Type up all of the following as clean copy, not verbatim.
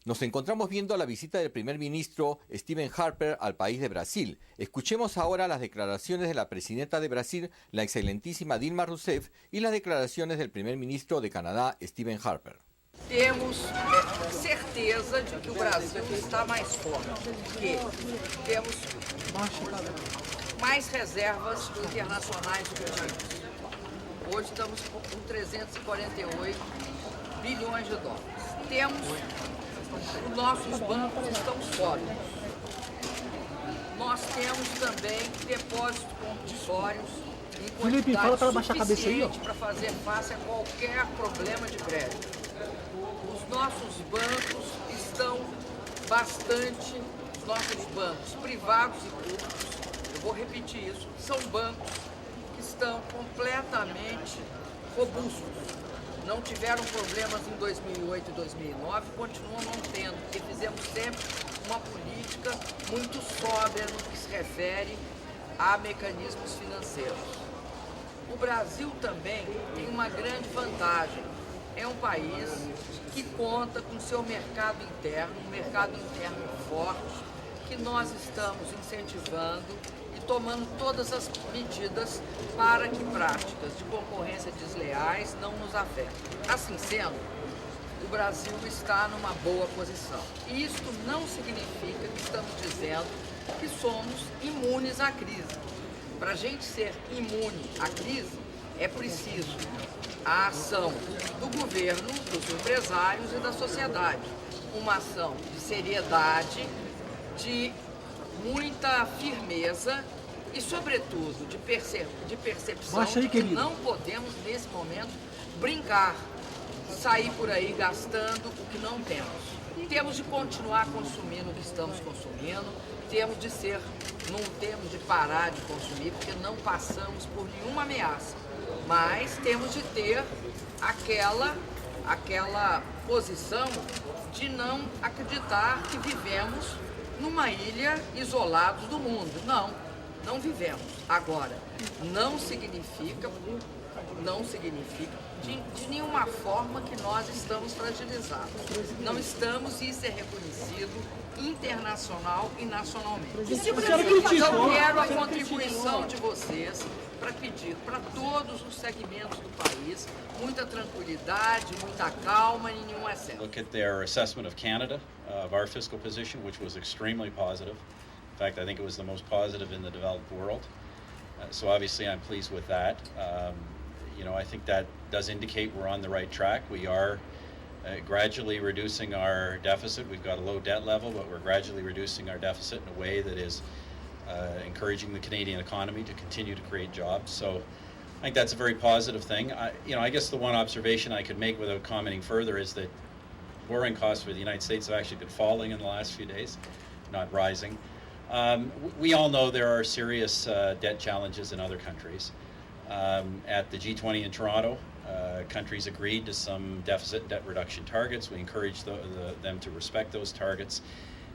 Nos encontramos viendo la visita del primer ministro Harper al país de Brasil. Escuchemos ahora las declaraciones de la presidenta de Brasil, la Excelentísima DILMA ROUSSEFF, y las declaraciones del primer ministro de Canadá, Harper. Temos certeza de que o Brasil está mais forte, que temos mais reservas internacionais do que tínhamos. Hoje estamos com 348 bilhões de dólares. Temos, os nossos bancos estão sólidos. Nós temos também depósitos compulsórios em quantidade suficiente para fazer face a qualquer problema de crédito. Os nossos bancos estão bastante, os nossos bancos privados e públicos, eu vou repetir isso, são bancos que estão completamente robustos. Não tiveram problemas em 2008 e 2009, continuam não tendo, porque fizemos sempre uma política muito sóbria no que se refere a mecanismos financeiros. O Brasil também tem uma grande vantagem. É um país que conta com seu mercado interno, um mercado interno forte, que nós estamos incentivando e tomando todas as medidas para que práticas de concorrência desleais não nos afetem. Assim sendo, o Brasil está numa boa posição. E isto não significa que estamos dizendo que somos imunes à crise. Para a gente ser imune à crise, é preciso a ação do governo, dos empresários e da sociedade. Uma ação de seriedade, de muita firmeza e, sobretudo, de percepção de que não podemos, nesse momento, brincar, sair por aí gastando o que não temos. Temos de continuar consumindo o que estamos consumindo, não temos de parar de consumir, porque não passamos por nenhuma ameaça. Mas temos de ter aquela posição de não acreditar que vivemos numa ilha isolados do mundo. Não vivemos. Agora, não significa de nenhuma forma que nós estamos fragilizados. Não estamos, e isso é reconhecido internacional e nacionalmente. Eu quero a contribuição de vocês para pedir para todos os segmentos do país muita tranquilidade, muita calma e nenhum excesso. Look at their assessment of Canada, of our fiscal position, which was extremely positive. In fact, I think it was the most positive in the developed world. So obviously I'm pleased with that. I think that does indicate we're on the right track. We are gradually reducing our deficit. We've got a low debt level, but we're gradually reducing our deficit in a way that is encouraging the Canadian economy to continue to create jobs. So I think that's a very positive thing. I guess the one observation I could make without commenting further is that borrowing costs for the United States have actually been falling in the last few days, not rising. We all know there are serious debt challenges in other countries. At the G20 in Toronto, countries agreed to some deficit and debt reduction targets. We encourage them to respect those targets.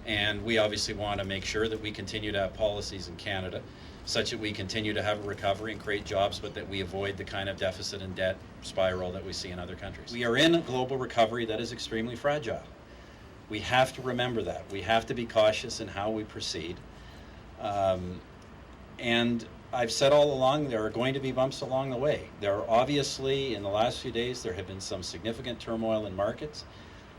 And we obviously want to make sure that we continue to have policies in Canada such that we continue to have a recovery and create jobs, but that we avoid the kind of deficit and debt spiral that we see in other countries. We are in a global recovery that is extremely fragile. We have to remember that. We have to be cautious in how we proceed. And I've said all along there are going to be bumps along the way. There are obviously, in the last few days, there have been some significant turmoil in markets.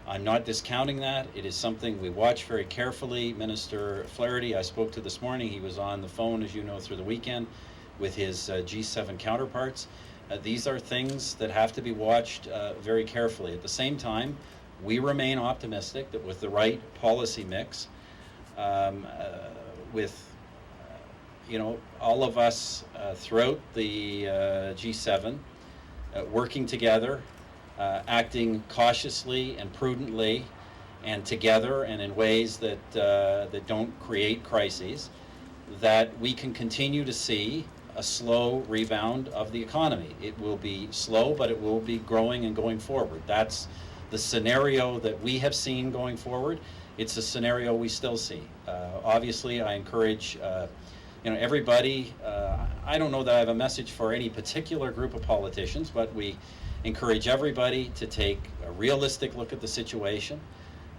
I'm not discounting that. It is something we watch very carefully. Minister Flaherty, I spoke to this morning. He was on the phone, as you know, through the weekend with his G7 counterparts. These are things that have to be watched very carefully. At the same time, we remain optimistic that with the right policy mix, with all of us throughout the G7 working together, acting cautiously and prudently and together and in ways that don't create crises, that we can continue to see a slow rebound of the economy. It will be slow, but it will be growing and going forward. That's the scenario that we have seen going forward. It's a scenario we still see. Obviously, I encourage everybody. I don't know that I have a message for any particular group of politicians, but we encourage everybody to take a realistic look at the situation,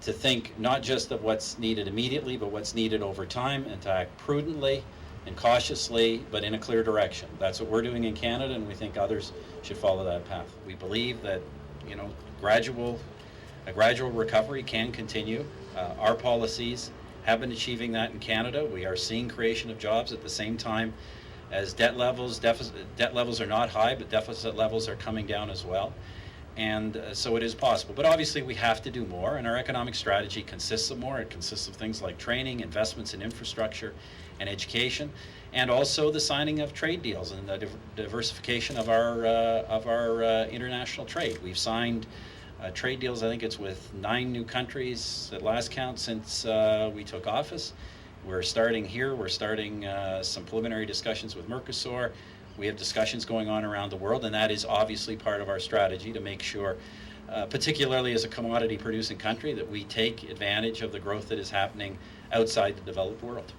to think not just of what's needed immediately, but what's needed over time, and to act prudently and cautiously, but in a clear direction. That's what we're doing in Canada, and we think others should follow that path. We believe that, you know, a gradual recovery can continue. Our policies have been achieving that in Canada. We are seeing creation of jobs at the same time as debt levels are not high, but deficit levels are coming down as well. And so it is possible. But obviously we have to do more, and our economic strategy consists of more. It consists of things like training, investments in infrastructure and education, and also the signing of trade deals and the diversification of our international trade. We've signed trade deals, I think it's with 9 new countries at last count since we took office. We're starting some preliminary discussions with Mercosur. We have discussions going on around the world, and that is obviously part of our strategy to make sure, particularly as a commodity producing country, that we take advantage of the growth that is happening outside the developed world.